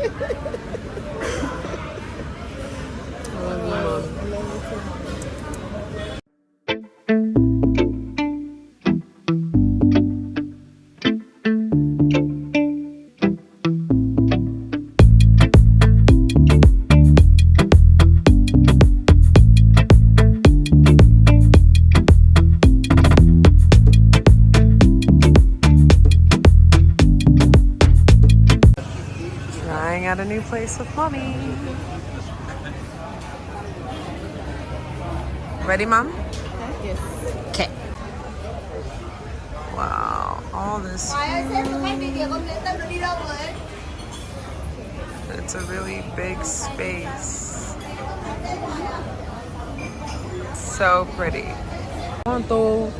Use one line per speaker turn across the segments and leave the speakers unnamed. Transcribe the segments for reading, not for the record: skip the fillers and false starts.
I love you, Mom.
I love you too, Mom.
Trying out a new place with Mommy. Ready, Mom?
Yes.
Okay. Wow, all this It's a really big space. So pretty. Pronto.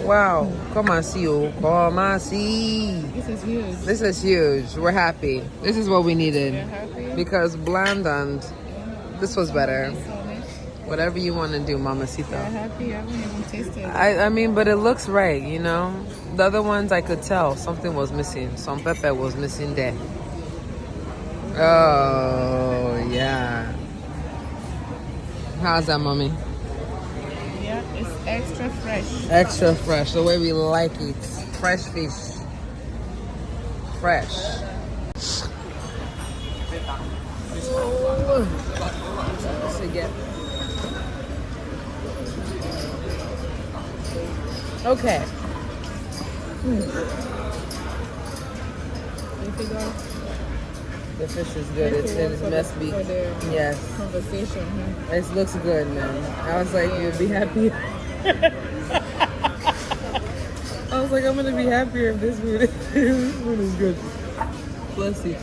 Wow, come on, see you. Come on, see.
This is huge.
This is huge. We're happy. This is what we needed.
You're happy?
Because bland and this was better.
So much.
Whatever you want to do,
You're
Mamacita.
happy? I haven't even tasted it.
I mean, but it looks right, you know? The other ones I could tell something was missing. Some pepper was missing there. Oh, yeah. How's that, Mommy?
Yeah, it's extra fresh.
Extra fresh, the way we like it. Fresh fish. Fresh. Oh. Let's again. Okay.
You figure
The fish is good. It must be.
for the
Yes.
conversation, huh?
It looks good, man. I was like, you'd be happy. I was like, I'm gonna be happier if this food, this food is good. Bless you.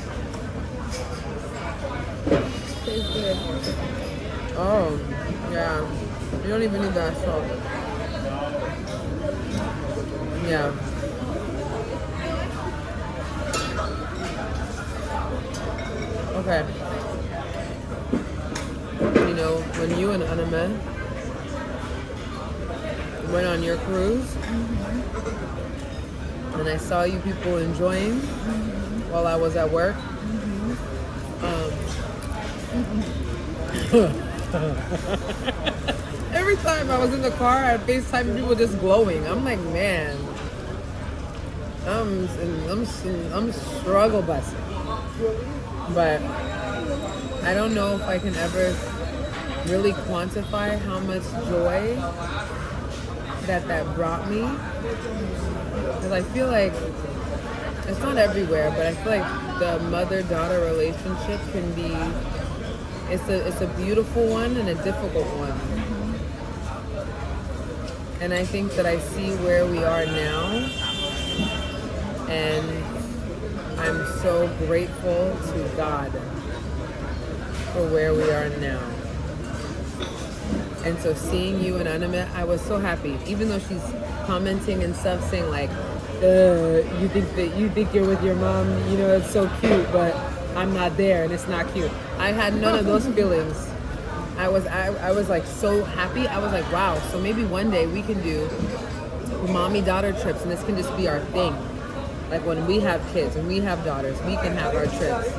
Tastes good.
Oh, yeah. You don't even need that salt. Yeah. Okay. You know, when you and Anime went on your cruise, and I saw you people enjoying while I was at work, every time I was in the car, I FaceTime people just glowing. I'm like, man, I'm struggle busting. But I don't know if I can ever really quantify how much joy that brought me. Because I feel like it's not everywhere, but I feel like the mother-daughter relationship can be, it's a beautiful one and a difficult one. And I think that I see where we are now, and I'm so grateful to God for where we are now. And so seeing you and Anime, I was so happy. Even though she's commenting and stuff saying like, you think you're with your mom, you know, it's so cute, but I'm not there and it's not cute. I had none of those feelings. I was like so happy. I was like, wow, so maybe one day we can do mommy-daughter trips and this can just be our thing. Like when we have kids and we have daughters, we can have our trips.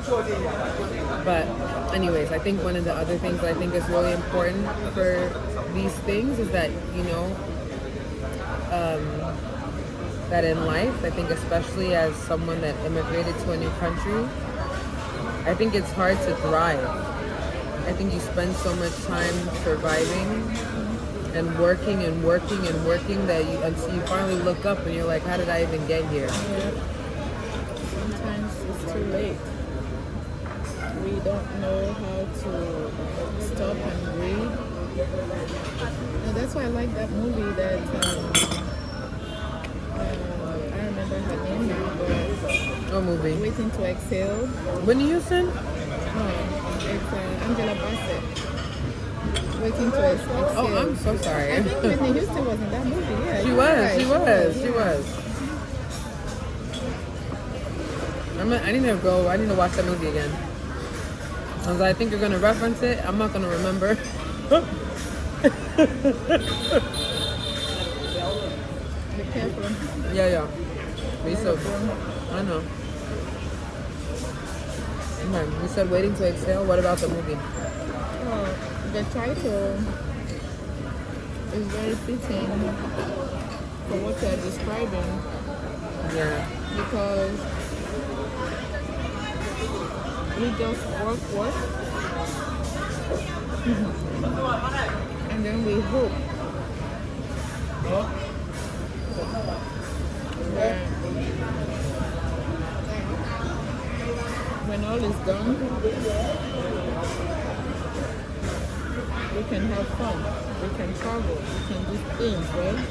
But anyways, I think one of the other things that I think is really important for these things is that, you know, that in life, I think especially as someone that immigrated to a new country, I think it's hard to thrive. I think you spend so much time surviving and working and working and working that until you finally look up and you're like, how did I even get here?
Yeah. Sometimes it's too late. We don't know how to stop and breathe. And that's why I like that movie that I remember her name now, but
What movie?
Waiting to Exhale.
Whitney Houston?
It's Angela Bassett. Waiting to Exhale.
Oh, I'm so sorry.
I think Whitney Houston was in that movie. Yeah,
She
you're
was.
right.
She was. I need to go. I need to watch that movie again. I think you're gonna reference it. I'm not gonna remember.
Be careful.
Yeah. Me so. I know. Okay. You said Waiting to Exhale. What about the movie?
Oh, the title is very fitting for what you're describing
Yeah.
because we just work, and then we hope that when all is done, we can have fun, we can travel, we can do things, right?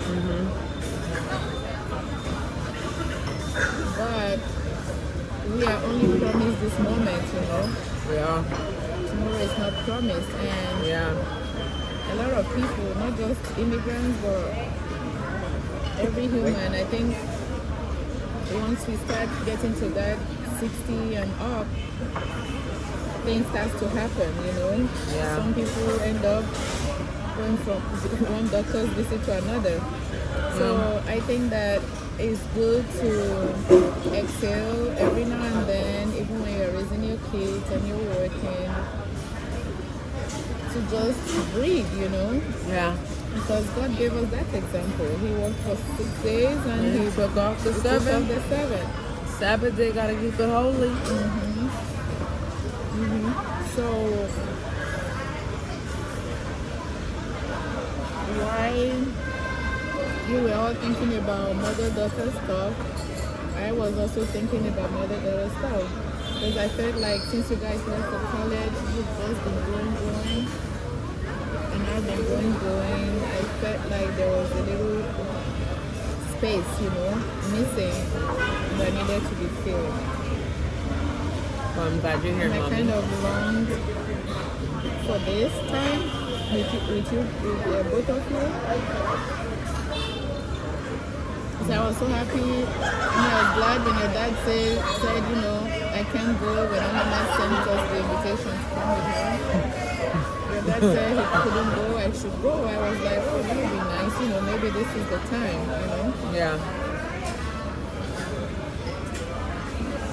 But we are only promised this moment, you know.
Yeah.
Tomorrow is not promised, and
Yeah.
a lot of people, not just immigrants, but every human, I think once we start getting to that 60 and up, things start to happen, you know.
Yeah.
Some people end up going from one doctor's visit to another. So I think that it's good to exhale every now and then, even when you're raising your kids and you're working, to just breathe, you know.
Yeah.
Because God gave us that example. He worked for 6 days and he
took off the
took
seventh.
off the seventh.
Sabbath day, gotta keep it holy.
So while you were all thinking about mother-daughter stuff, I was also thinking about mother-daughter stuff. Because I felt like since you guys left for college, you've just been going. And I've been going. I felt like there was a little space, you know, missing that needed to be filled.
Well, I'm glad you're here,
And I
Mommy.
kind of longed for this time with both of you. So I was so happy. I was glad when your dad said, you know, I can't go when Mama sent us the invitation to come with her. Your dad said he couldn't go, I should go. I was like, oh, that would be nice, you know, maybe this is the time, you know.
Yeah.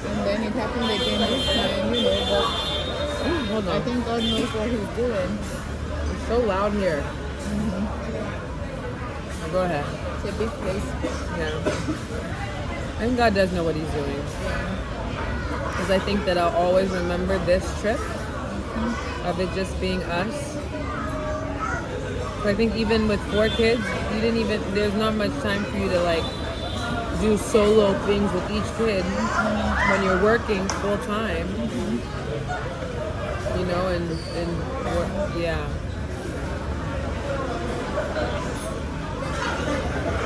And then it happened again this time, you know, but
Hold
I
on.
think God knows what he's doing.
It's so loud here. Now go ahead.
It's a big place.
Yeah. I think God does know what he's doing. Because I think that I'll always remember this trip of it just being us. So I think even with 4 kids, there's not much time for you to like do solo things with each kid when you're working full time. You know, and yeah.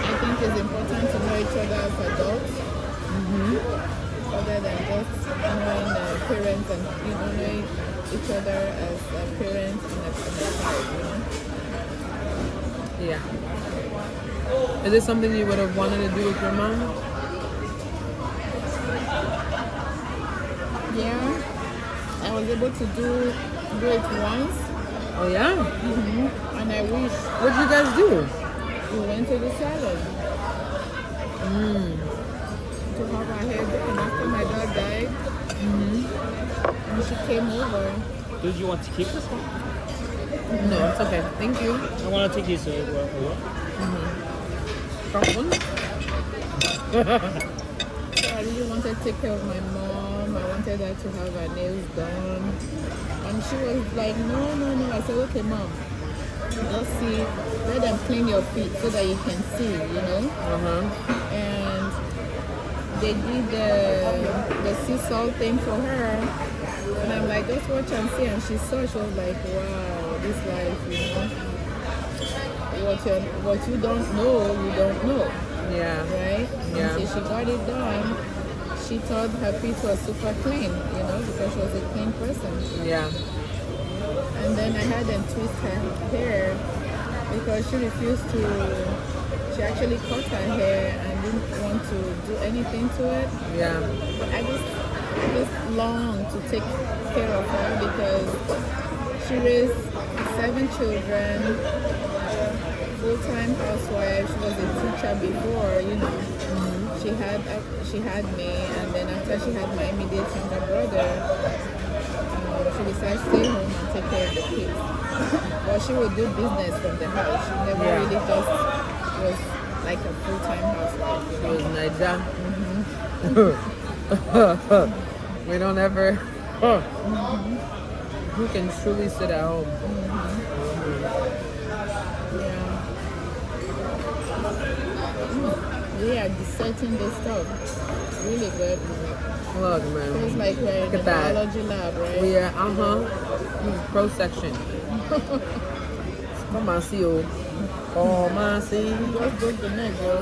I think it's important to know each other as adults, other than just knowing parents and you know, knowing each other as a parent and a child, you know.
Yeah. Is this something you would have wanted to do with your mom?
Yeah, I was able to do it once,
Oh yeah?
and I wish
What'd you guys do?
we went to the salon to have our hair done after my dad died. And she came over.
Did you want to keep this one?
No, it's okay. Thank you.
I want to take these to work.
So I really wanted to take care of my mom. I wanted her to have her nails done. And she was like, no. I said, okay, mom, just see, let them clean your feet so that you can see, you know. And they did the sea salt thing for her. And I'm like, just watch and see. And she saw, she was like, wow, this life, you know. What you don't know, you don't know.
Yeah.
Right?
Yeah.
And so she got it done. She thought her feet were super clean, you know, because she was a clean person.
Yeah.
And then I had them twist her hair because she refused to. She actually cut her hair and didn't want to do anything to it.
Yeah.
But I just longed to take care of her because she raised 7 children, full-time housewife. She was a teacher before, you know. She had me, and then after she had my immediate younger brother, but she would do business from the house. She never
Yeah.
really just was like a full-time housewife.
She was Naija. We don't ever. Who can truly sit at home?
Yeah. We are dissecting this stuff. Really good.
Look,
Feels
man.
like we're in
Look
the
at that.
biology lab, right?
We are, pro section. Come on, see you. Come on, see.
Just broke the neck, bro.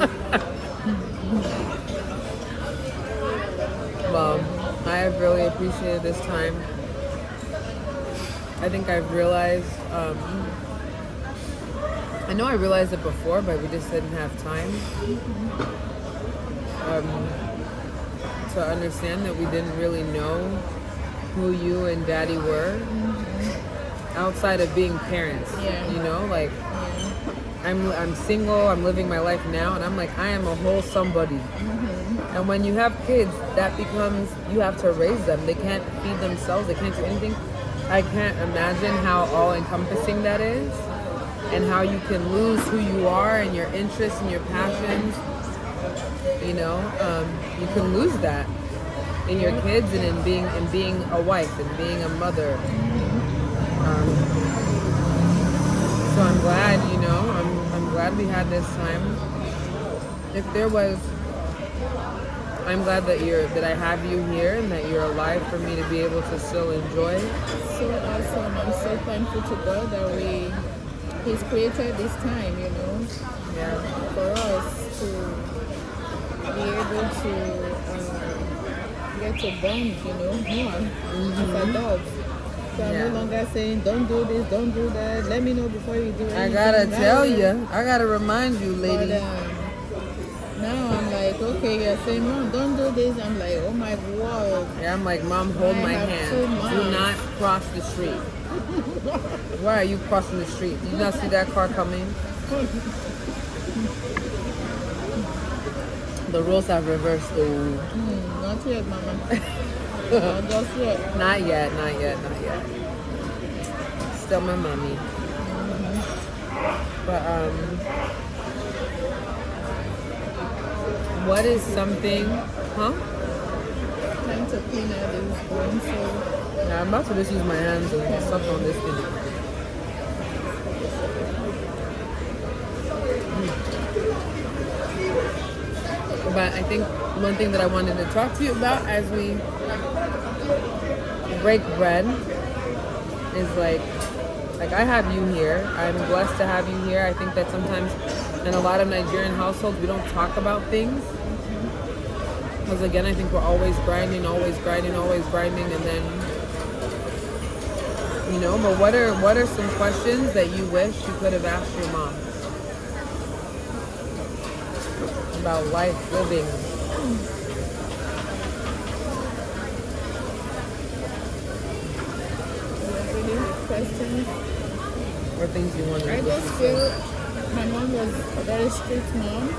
Well, I have really appreciated this time. I think I've realized, I know I realized it before, but we just didn't have time to understand that we didn't really know who you and Daddy were outside of being parents.
Yeah.
You know, like I'm single, I'm living my life now, and I'm like, I am a whole somebody. And when you have kids, that becomes, you have to raise them. They can't feed themselves, they can't do anything. I can't imagine how all-encompassing that is, and how you can lose who you are and your interests and your passions. You know, you can lose that in your kids and in being a wife and being a mother. So I'm glad, you know, I'm glad we had this time. If there was, I'm glad that I have you here and that you're alive for me to be able to still enjoy.
So awesome. I'm so thankful to God that He's created this time, you know,
Yeah.
for us to be able to get to bond, you know, more as adults. So I'm
Yeah.
no longer saying, don't do this, don't do that. Let me know before you do anything.
I gotta tell you, I gotta remind you,
But
lady.
now I'm like, okay, you're saying, Mom, don't do this. I'm like, oh my God.
Yeah, I'm like, Mom, hold
I
my
have
hand.
too
Do
much.
not cross the street. Why are you crossing the street? Did you not see that car coming? The rules have reversed. Though.
Not yet, Mama. Not just yet.
Not yet, not yet, not yet. Still my mommy. But what is something? Huh?
Time to clean out this brain cell.
Yeah, I'm about to just use my hands and suck on this thing. But I think one thing that I wanted to talk to you about as we break bread is like I have you here. I'm blessed to have you here. I think that sometimes in a lot of Nigerian households we don't talk about things. Because again, I think we're always grinding, and then you know, but what are some questions that you wish you could have asked your mom about life living?
Really questions.
Or things you wanted
I
to
just feel my mom was a very strict mom.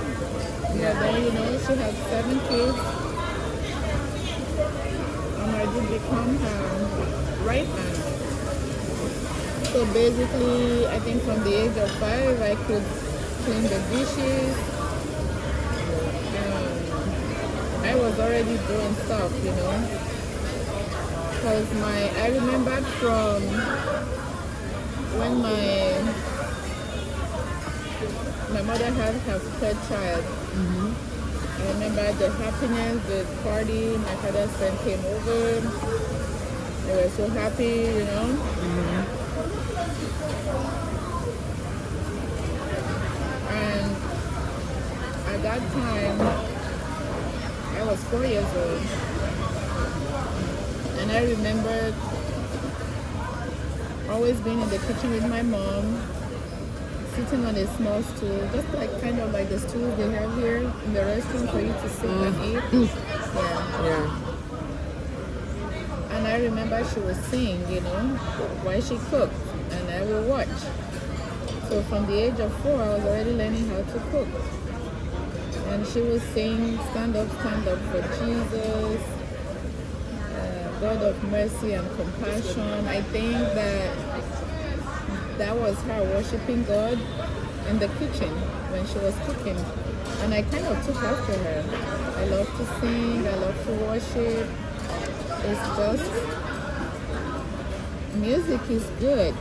Yeah.
But then, you know, she had 7 kids. And I did become her right hand. So basically, I think from the age of 5, I could clean the dishes. I was already doing stuff, you know. Because I remembered from when my mother had her third child. I remember the happiness, the party. My father's friend came over. They were so happy, you know. And at that time, I was 4 years old. And I remember always being in the kitchen with my mom, sitting on a small stool, just like kind of like the stools they have here in the restaurant for you to sit and eat. Yeah.
Yeah.
And I remember she would sing, you know, while she cooked, and I would watch. So from the age of 4, I was already learning how to cook. And she would sing, stand up for Jesus, God of mercy and compassion. I think that that was her worshiping God in the kitchen when she was cooking. And I kind of took after her. I love to sing, I love to worship. It's just, music is good.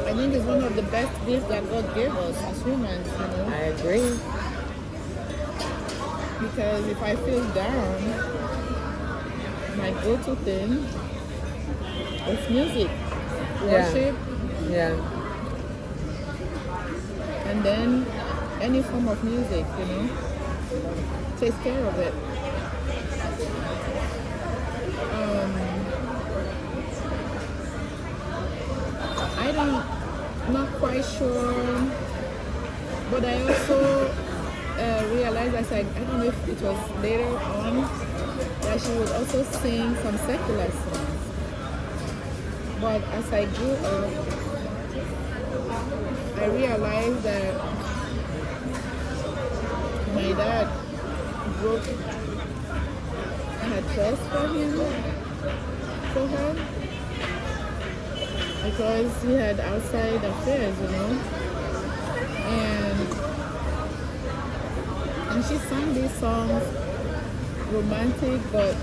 I think it's one of the best gifts that God gave us as humans, you know.
I agree.
Because if I feel down, my go-to thing is music, worship,
Yeah.
and then any form of music, you know, takes care of it. I don't, not quite sure, but I also realized, I don't know if it was later on, that she would also sing some secular songs. But as I grew up, I realized that my dad broke her trust for her, because he had outside affairs, you know. And she sang these songs, romantic, but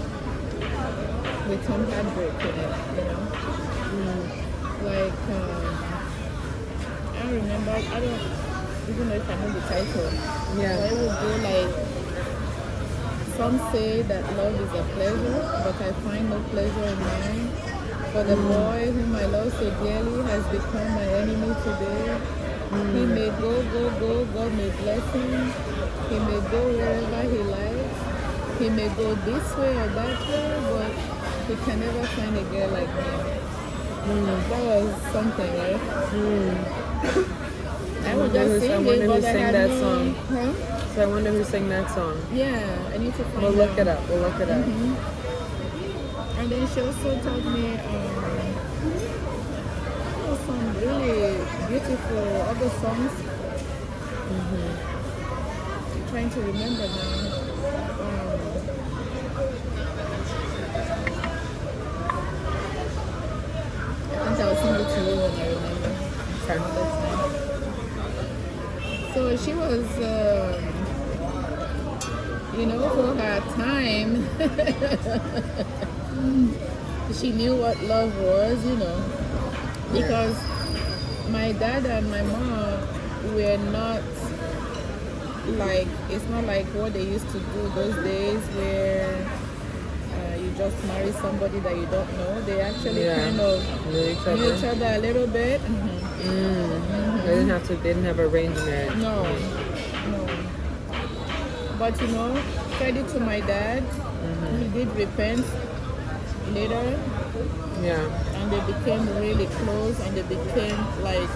with some heartbreak in it, you know. Like, I remember, I don't even know if I know the title.
Yeah.
But it would go like, some say that love is a pleasure, but I find no pleasure in mine. For the boy whom I love so dearly has become my enemy today. He may go, God may bless him. He may go wherever he likes. He may go this way or that way, but he can never find a girl like me. That was something, right? I would just sing
I
it,
wonder who
but I
sang
had
that
no...
song.
Huh?
So I wonder who sang that song.
Yeah, I need to find
We'll look
out.
it up. We'll look it up.
And then she also taught me some really beautiful other songs. I'm trying to remember now. I think I'll sing it to you when I remember. Another time. So she was, you know, for her time, she knew what love was, you know, because my dad and my mom were not like, it's not like what they used to do those days where you just marry somebody that you don't know. They actually kind of
Knew
knew each other a little bit.
They didn't have arranged marriage.
No. But you know, credit to my dad. He did repent later, and they became really close, and they became like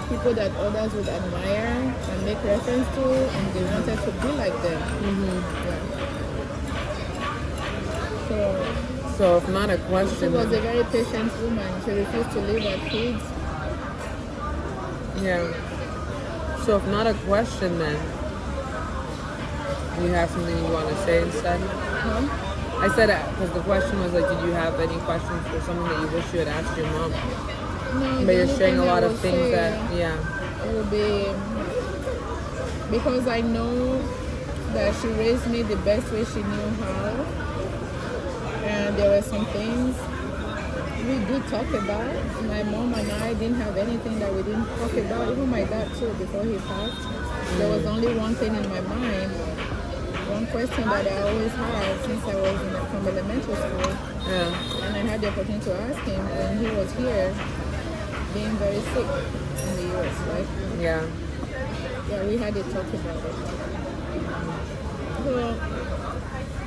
people that others would admire and make reference to, and they wanted to be like them.
So if not a
She
question,
was a very patient woman. She refused to leave her kids.
So if not a question, then you have something you want to say instead? I said because the question was like, did you have any questions or something that you wish you had asked your mom?
No,
But
the
you're
only
sharing a
thing I
lot of
will
things
say
that,
it will be, because I know that she raised me the best way she knew how, and there were some things we did talk about. My mom and I didn't have anything that we didn't talk about. Even my dad too, before he passed, there was only one thing in my mind, one question that I always had since I was from elementary school, and I had the opportunity to ask him when he was here, being very sick in the US, right?
Yeah,
we had a talk about it. So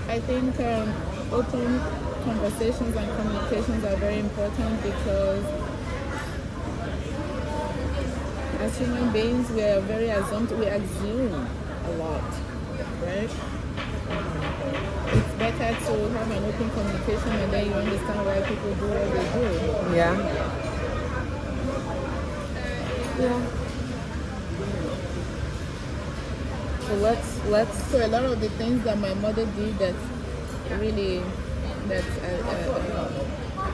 I think open conversations and communications are very important, because as human beings we are very assumptive, we assume a lot, right? It's better to have an open communication, and then you understand why people do what they do.
yeah. So let's
So a lot of the things that my mother did that really that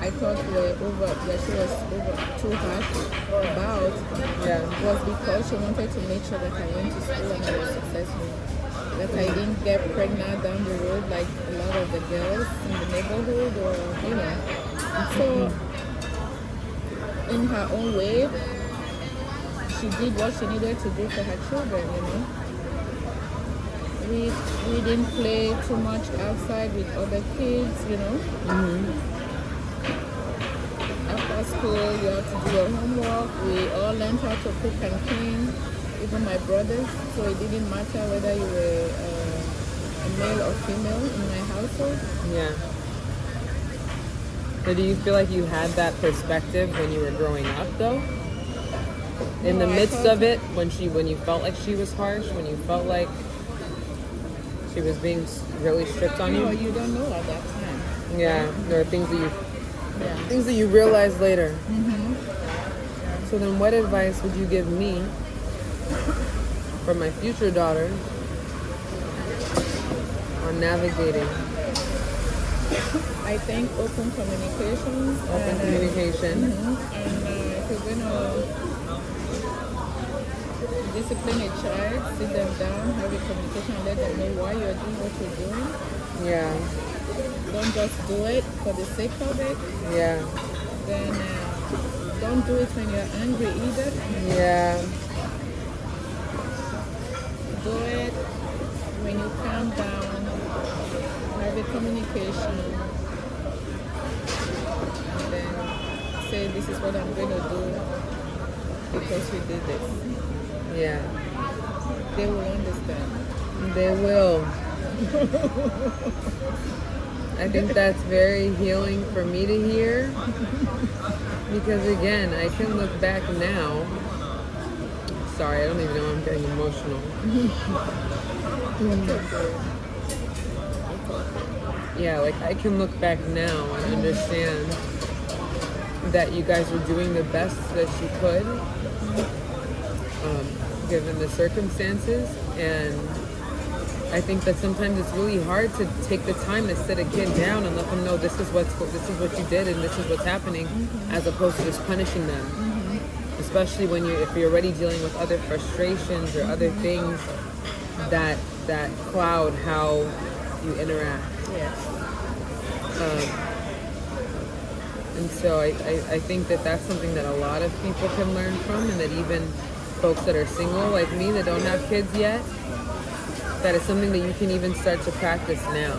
I thought that she was over too hard about
Yeah.
was because she wanted to make sure that I went to school and I was successful. That I didn't get pregnant down the road like a lot of the girls in the neighborhood or, you know. So, in her own way, she did what she needed to do for her children, you know. We didn't play too much outside with other kids, you know. After school, you have to do your homework. We all learned how to cook and clean, even my brothers. So it didn't matter whether you were a male or female in my household.
Yeah. So do you feel like you had that perspective when you were growing up, though? In the
No, I
midst
thought-
of it, when you felt like she was harsh, when you felt like she was being really strict on
No,
you?
you don't know at that time.
Yeah, there are things
Yeah.
that you realize later. So then, what advice would you give me for my future daughter on navigating
I think open communication.
open communication?
And if you're going to discipline a child, sit them down, have a communication, let them know why you're doing what you're doing.
Yeah,
Don't just do it for the sake of it.
yeah,
Then don't do it when you're angry either.
yeah,
Do it when you calm down, have a communication, and then say, this is what I'm going to do because we did this.
yeah.
They will understand.
They will. I think that's very healing for me to hear. Because again, I can look back now. Sorry, I don't even know I'm getting emotional. Yeah, like I can look back now and understand that you guys were doing the best that you could, given the circumstances. And I think that sometimes it's really hard to take the time to sit a kid down and let them know this is what you did and this is what's happening, as opposed to just punishing them. Especially when if you're already dealing with other frustrations or other things that cloud how you interact.
Yes.
And so I think that that's something that a lot of people can learn from, and that even folks that are single like me that don't have kids yet, that is something that you can even start to practice now.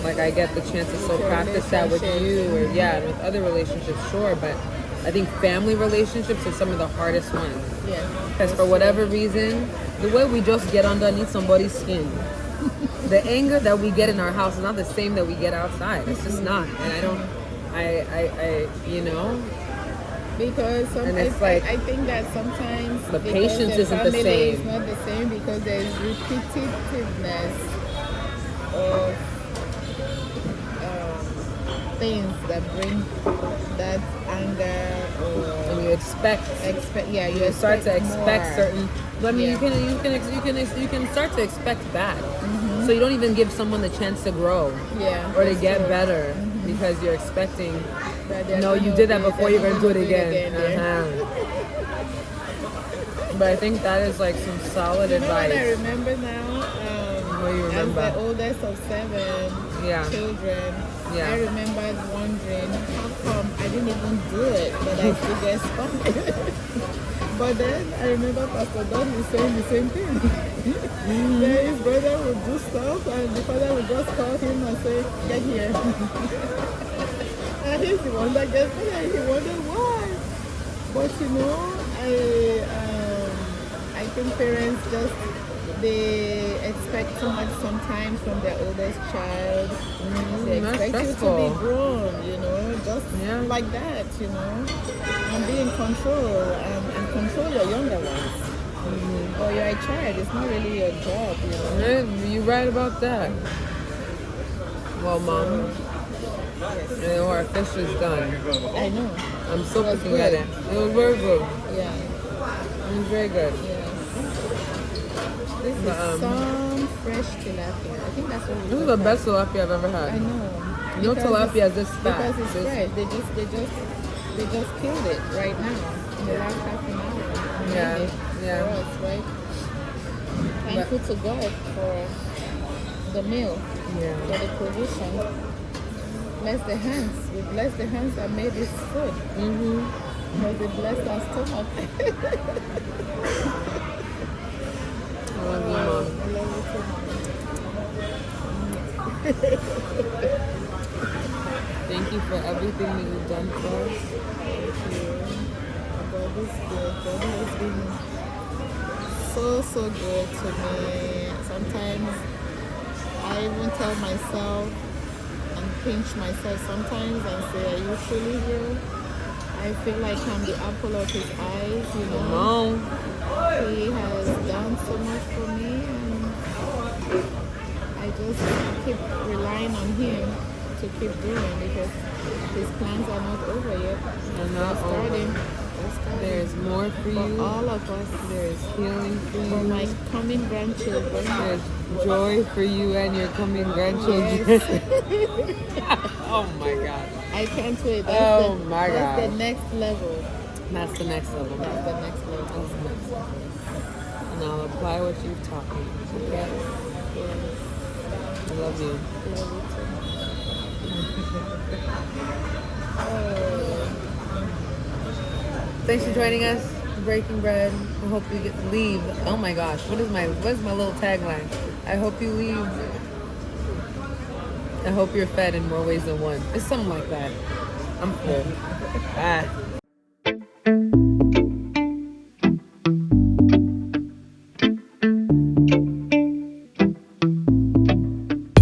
Like I get the chance to still practice that with you, or and with other relationships, sure, but I think family relationships are some of the hardest ones.
Yes.
Because for whatever reason, the way we just get underneath somebody's skin, the anger that we get in our house is not the same that we get outside. It's just not. And I you know,
Because
And it's like
I think that sometimes
the
because
patience
the
isn't the
family
same.
is not the same because there is repetitiveness of things that bring that anger
and
or
you expect
you
start to expect
more.
certain. But I mean,
Yeah.
you can start to expect that. So you don't even give someone the chance to grow or to
that's
get
true.
better because you're expecting.
That they're
No, you
gonna
did that
be-
before.
they're
You're gonna do it again.
yeah.
But I think that is like some solid
You know what I
advice.
remember now?
What do you remember?
As the oldest of 7
Yeah.
children,
Yeah.
I remembered wondering how come I didn't even do it, but I still get stuck. But then I remember Pastor Don was saying the same thing. Then his brother would do stuff, and the father would just call him and say, "Get here." And he's the one that gets there, and he wondered why. But you know, I think parents they expect too much sometimes from their oldest child. They
that's
expect you to
stressful.
be grown, you know, just like that, you know, and be in control and control your younger ones. Or you're a child, it's not really your job, you know.
You're right about that. Well, Mom, you know, our fish is done.
I know.
I'm still
It was
looking at
good.
it. It was very good.
Yeah.
It was very good.
Yes. This is
But,
some fresh tilapia. I think that's what we
This is
call
the best tilapia I've ever
I
had.
know.
No
Because
tilapia
it's-
is this fat.
Because it's
This-
fresh. They just killed it right now in the last half an hour. And
Yeah,
made it
yeah.
For us, right? Thankful to God for the meal,
Yeah.
for the provision. Bless the hands. We bless the hands that made this food.
Mm-hmm.
Because they blessed our stomach.
I love you, Mom.
I love you too, Mom.
Thank you for everything that you've done for us.
Thank you. God is good. God has been so good to me. Sometimes I even tell myself and pinch myself sometimes and say, are you truly here? I feel like I'm the apple of his eyes, you
Come
know.
on.
He has done so much for me and I just keep relying on him to keep doing because his plans are not over yet.
They're not over.
Starting. They're starting.
There's more for
For
you.
all of us.
There's healing for
For my
you.
coming grandchildren.
There's joy for you and your coming grandchildren.
Yes.
Oh my God.
I can't wait. That's
Oh my
That's
gosh.
the next level.
That's the next level.
That's the next level.
That's the next level. And I'll apply what you've taught me.
Yes. Yes.
I love you.
Love you too. Oh.
Thanks for joining us. Breaking Bread. I hope you get to leave. Oh my gosh. What is my little tagline? I hope you leave. I hope you're fed in more ways than one. It's something like that. I'm full. Bye.